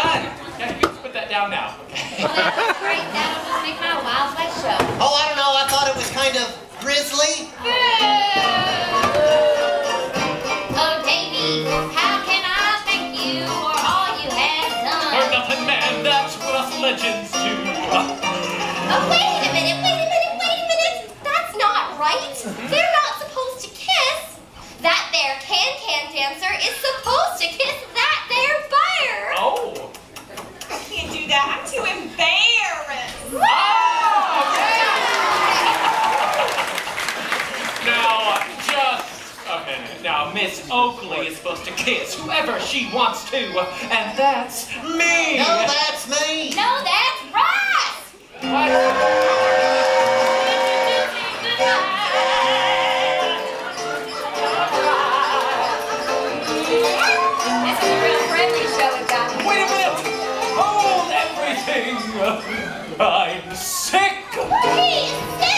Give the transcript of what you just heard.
done. Yeah, you can put that down now. Well, that's great. That'll just make my Wild West show. Oh, I don't know. I thought it was kind of grisly. Oh, Davy, how can I thank you for all you have done? For nothing, man. That's what us legends do. Oh, wait a minute. That's not right. They're not supposed to kiss. That there can-can dancer is supposed to kiss that there buyer. Oh. I can't do that. I'm too embarrassed. Now, Miss Oakley is supposed to kiss whoever she wants to, and that's me. No, that's me. No, that's Ross. What? This is a real friendly show we've got. Wait a minute! Hold everything! I'm sick! He's sick.